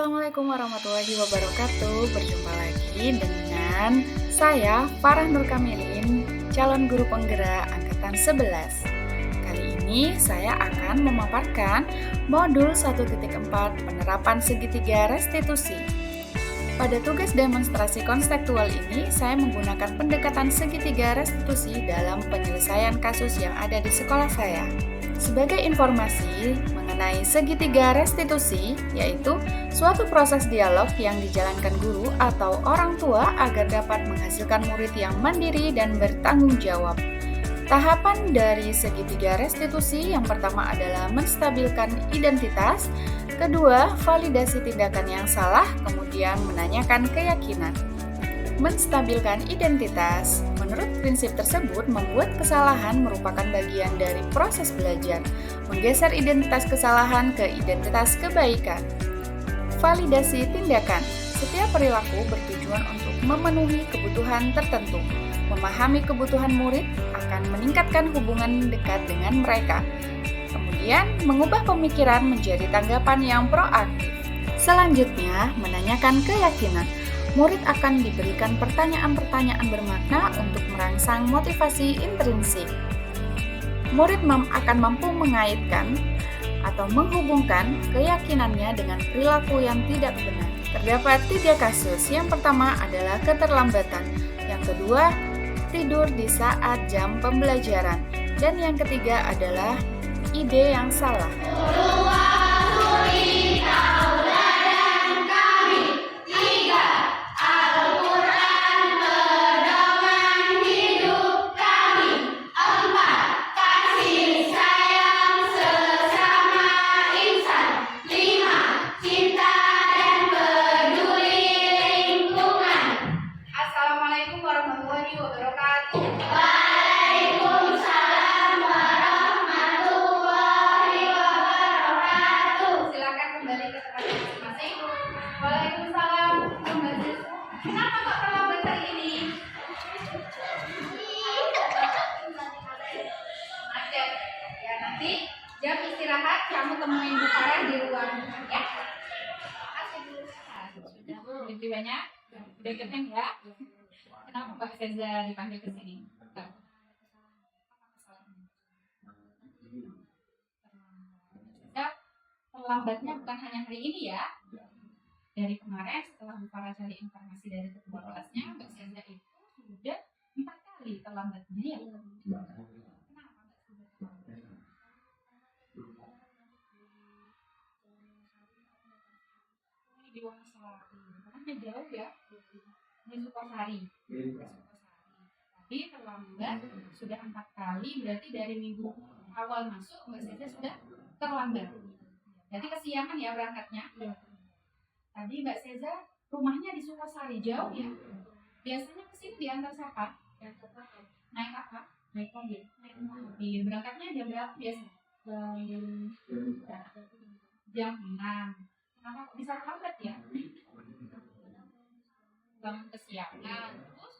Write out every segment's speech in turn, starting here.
Assalamualaikum warahmatullahi wabarakatuh. Berjumpa lagi dengan saya Farah Nur Kamilin, calon guru penggerak angkatan 11. Kali ini saya akan memaparkan modul 1.4 penerapan segitiga restitusi. Pada tugas demonstrasi konseptual ini, saya menggunakan pendekatan segitiga restitusi dalam penyelesaian kasus yang ada di sekolah saya. Sebagai informasi mengenai segitiga restitusi, yaitu suatu proses dialog yang dijalankan guru atau orang tua agar dapat menghasilkan murid yang mandiri dan bertanggung jawab. Tahapan dari segitiga restitusi yang pertama adalah menstabilkan identitas, kedua, validasi tindakan yang salah, kemudian menanyakan keyakinan. Menstabilkan identitas. Menurut prinsip tersebut, membuat kesalahan merupakan bagian dari proses belajar, menggeser identitas kesalahan ke identitas kebaikan. Validasi tindakan. Setiap perilaku bertujuan untuk memenuhi kebutuhan tertentu. Memahami kebutuhan murid akan meningkatkan hubungan dekat dengan mereka. Kemudian, mengubah pemikiran menjadi tanggapan yang proaktif. Selanjutnya, menanyakan keyakinan. Murid akan diberikan pertanyaan-pertanyaan bermakna untuk merangsang motivasi intrinsik. Murid akan mampu mengaitkan atau menghubungkan keyakinannya dengan perilaku yang tidak benar. Terdapat 3 kasus. Yang pertama adalah keterlambatan, yang kedua tidur di saat jam pembelajaran, dan yang ketiga adalah ide yang salah. Assalamualaikum warahmatullahi wabarakatuh. Silakan kembali ke tempat masing-masing. Waalaikumsalam. Kenapa kok terlambat hari ini? Macet. Ya, nanti jam istirahat kamu temuin Bu Farah di ruang ya. Sudah lebih banyak. Udah ketemu ya. Kenapa Mbak Seza dipanggil ke sini? Terlambatnya bukan hanya hari ini ya. Dari kemarin setelah Bu Farah cari informasi dari ketua kelasnya, Mbak Seza itu sudah 4 kali terlambatnya ya. Kenapa Mbak sudah terlambat? Ini di Wonosari, makanya jauh ya. Di Sukosari. Tapi terlambat sudah 4 kali, berarti dari minggu awal masuk Mbak Seza sudah terlambat. Jadi kesiangan ya berangkatnya. Tadi Mbak Seza rumahnya di Sukosari, jauh ya. Biasanya kesini diantar siapa? Naik apa? Naik mobil. Berangkatnya jam berapa biasanya? Jam 6. Kenapa kok bisa terlambat ya? Bangun kesiangan, terus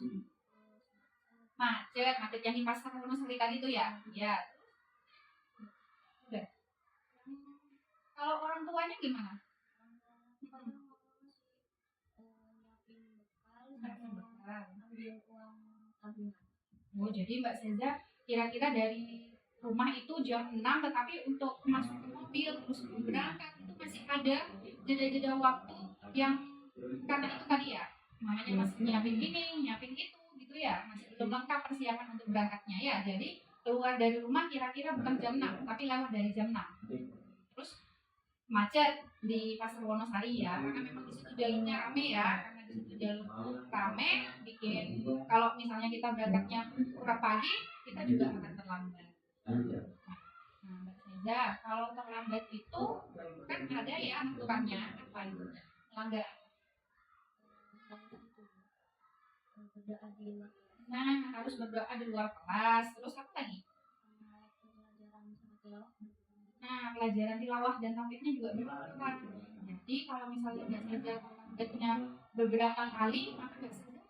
macet yang di pasar Wonosari tadi itu ya? Ya. Udah. Kalau orang tuanya gimana? Oh, jadi Mbak Seza kira-kira dari rumah itu jam 6, tetapi untuk masuk ke mobil terus berangkat itu masih ada jeda-jeda waktu yang karena itu tadi ya, namanya masih nyiapin ini, nyiapin itu gitu ya, masih belum lengkap persiapan untuk berangkatnya ya. Jadi keluar dari rumah kira-kira bukan jam 6, tapi lewat dari jam 6. Terus macet di Pasar Wonosari ya, karena memang di situ jalurnya rame ya, karena di situ jalur rame bikin kalau misalnya kita berangkatnya kurang pagi, kita juga akan terlambat. Nah, Mbak Seza, kalau terlambat itu kan ada ya aturannya apa itu? Melanggar. Nah, harus berdoa di luar kelas. Terus apa lagi? Nah, pelajaran tilawah dan tampilnya juga bermanfaat. Jadi kalau misalnya Mbak Seza terlambatnya beberapa kali, maka Mbak Seza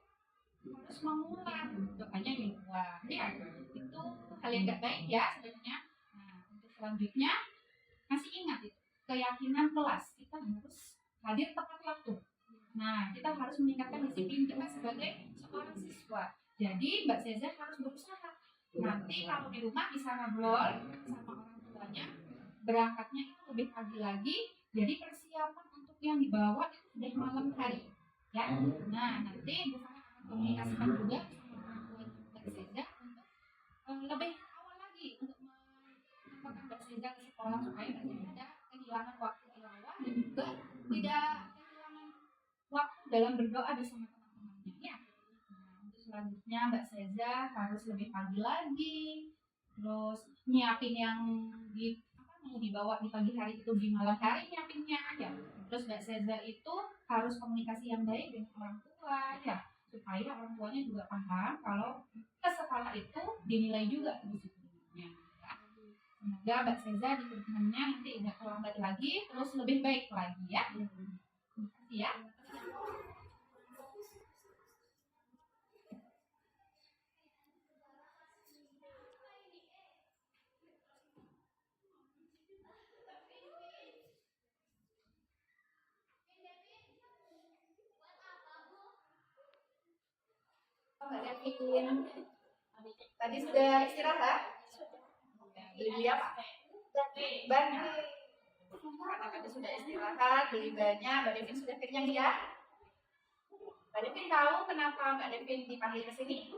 harus mengulang doanya di luar. Ya, itu hal yang nggak baik ya sebenarnya. Nah, untuk selanjutnya masih ingat itu keyakinan kelas, kita harus hadir tepat waktu. Nah, kita harus meningkatkan disiplin kita sebagai seorang siswa. Jadi Mbak Seza harus berusaha. Nanti kalau di rumah bisa ngobrol sama orang tuanya, berangkatnya itu lebih pagi lagi. Jadi persiapan untuk yang dibawa itu sudah malam hari. Ya, nah nanti Bu Farah akan komunikasikan juga sama orang tua Mbak Seza untuk lebih awal lagi untuk mengantarkan Mbak Seza ke sekolah supaya Mbak Seza tidak kehilangan waktu tilawah dan juga tidak kehilangan waktu dalam berdoa bersama teman-temannya. Ya. Nah, untuk selanjutnya Mbak Seza harus lebih pagi lagi, terus nyiapin yang mau dibawa di pagi hari itu di malam hari nyiapinnya ya. Terus Mbak Seza itu harus komunikasi yang baik dengan orang tua ya, supaya orang tuanya juga paham kalau ke sekolah itu dinilai juga disiplinnya. Ya. Semoga Mbak Seza di kedepannya nanti tidak terlambat lagi, terus lebih baik lagi ya. Terima kasih ya. Mbak Devin, tadi sudah istirahat? Beli apa? Banyak. Karena tadi sudah istirahat, beli banyak. Mbak Devin sudah kenyang ya? Mbak Devin tahu kenapa Mbak Devin dipanggil ke sini?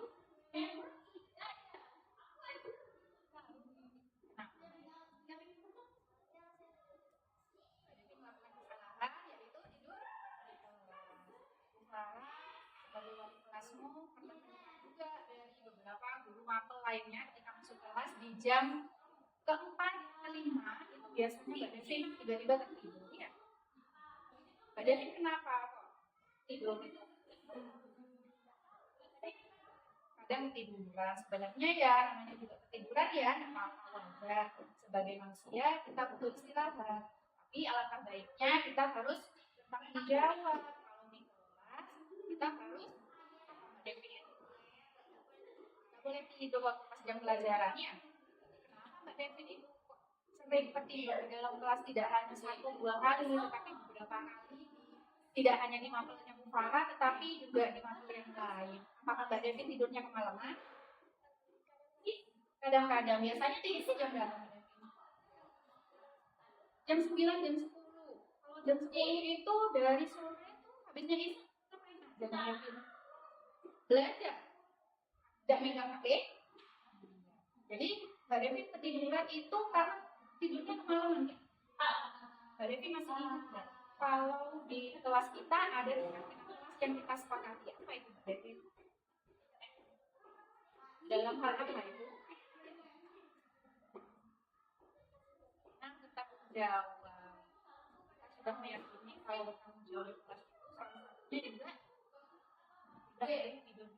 Beberapa guru mapel lainnya ketika masuk kelas di jam keempat, kelima itu biasanya Mbak Devin tiba-tiba tertidur ya. Mbak Devin kenapa kok tidur itu? Kadang tiduran sebenarnya ya namanya juga ketiduran ya, nggak apa-apa wajar. Sebagai manusia kita butuh istirahat, tapi alangkah baiknya kita harus bertanggung jawab. Kalau di kelas kita harus Devin boleh tidur waktu pas jam pelajarannya. Kenapa Mbak Devin itu sering tertidur dalam kelas tidak hanya 1-2 kali, tetapi beberapa kali. Tidak hanya di mapelnya Bu Farah, tetapi juga di mapel yang lain. Apakah Mbak Devin tidurnya kemalaman? Kadang-kadang, biasanya tidur jam berapa? Jam 9, jam 10. Kalau jam 10 itu dari sore itu habisnya itu ngapain aja Mbak Devin? Belajar. Tidak megang HP. Jadi Mbak Devin ketiduran itu karena tidurnya kemalaman. Mbak Devin masih ingat kan? Kalau di kelas kita ada kelas yang kita sepakati, apa itu Mbak Devin? Dalam hal apa itu? Nah, bertanggung jawab. Kita sudah meyakini kalau bertanggung jawab di kelas itu salah satunya juga tidak tidur.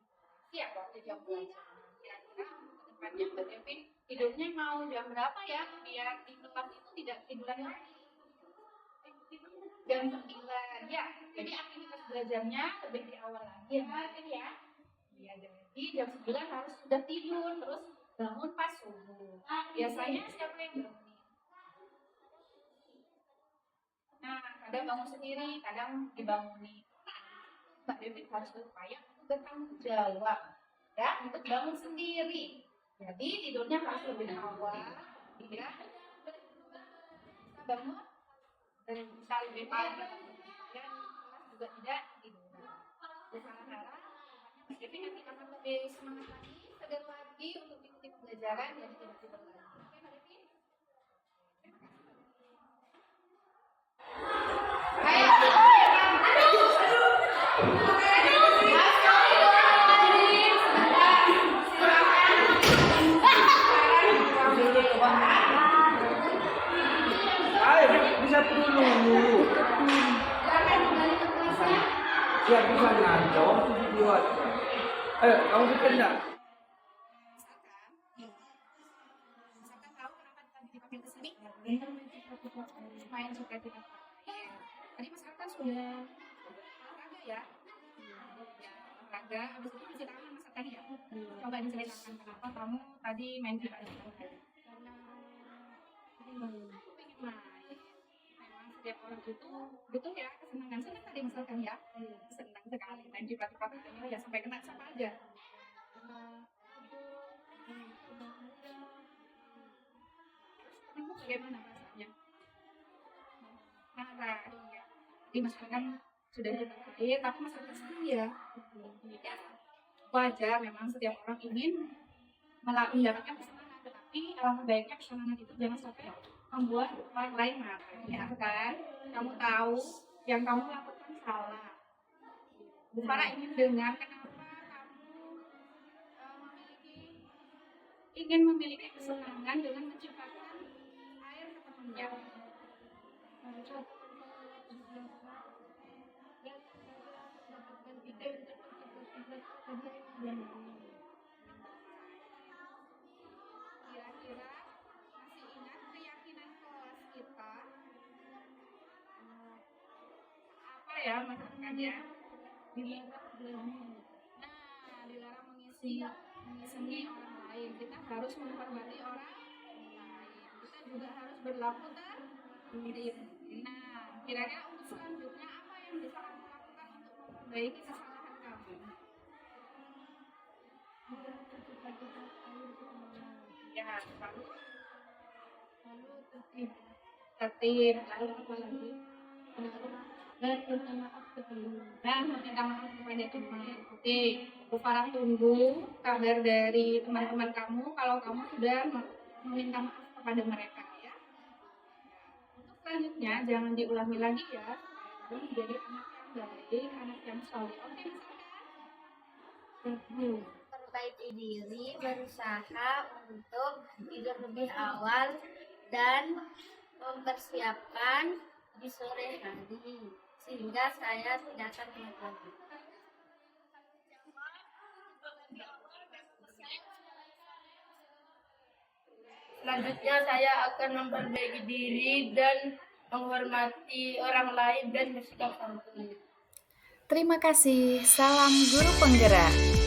Siap waktu jam pelajaran. Kira-kira kedepannya Mbak Devin tidurnya mau jam berapa ya? Biar di kelas itu tidak tiduran lagi. Jam 9 ya. Jadi aktivitas belajarnya lebih di awal lagi ya Mbak ya. Ya, jadi jam 9 harus sudah tidur, terus bangun pas subuh. Biasanya siapa yang bangun? Nah, kadang bangun sendiri, kadang dibanguni. Mbak Devin harus berupaya untuk bertanggung jawab ya, untuk bangun sendiri. Jadi tidurnya harus lebih awal ya. Bisa bangun dan bisa lebih pagi dan juga tidak tidur. Berharap Mbak Devin nanti akan lebih semangat lagi, segar lagi untuk mengikuti pembelajaran dan tidak tidur lagi. Oke Mbak Devin? Bisa dulu. Siap bisa ngancong buat. Ayo, kamu bikin enggak? Misalkan tahu kenapa tadi dipanggil ke sini? Main suka tidak. Tadi Mas Arkan sudah olahraga ya? Olahraga, habis itu cuci tangan Mas tadi ya? Coba diceritakan kenapa kamu tadi main suka tidak? Karena pengen main. Memang setiap orang itu betul ya kesenangan senang tadi misalkan ya senang sekali main ciprat-ciprat ya sampai kena siapa aja. Kamu bagaimana rasanya? Marah, ya. Jadi misalkan sudah dipakai, tapi masih senang ya. Ya, wajar memang setiap orang ingin mendapatkan kesenangan, tetapi alangkah baiknya kesenangan itu jangan sampai membuat orang lain marah, ya kan? Kamu tahu yang kamu lakukan salah. Bu Farah ingin dengar kenapa kamu ingin memiliki kesenangan dengan menciptakan air ke temannya. Kira-kira masih ingat keyakinan kelas kita apa ya maksudnya ya? Nah, dilarang mengiseni orang lain. Kita harus menghormati orang lain. Kita juga harus berlaku tertib. Nah, kira-kira untuk selanjutnya apa yang bisa kamu lakukan untuk memperbaiki kesalahan kamu? Ya, lalu tertib, lalu apa lagi? Dan minta maaf kepada teman. Oke, Bu Farah tunggu kabar dari teman-teman kamu kalau kamu sudah meminta maaf kepada mereka ya. Untuk selanjutnya jangan diulangi lagi ya. Kamu menjadi anak yang baik, anak yang soleh. Oke, Perbaiki diri, berusaha untuk tidur lebih awal dan mempersiapkan di sore hari sehingga saya tidak akan telat lagi. Selanjutnya saya akan memperbaiki diri dan menghormati orang lain dan bersikap santun. Terima kasih. Salam guru penggerak.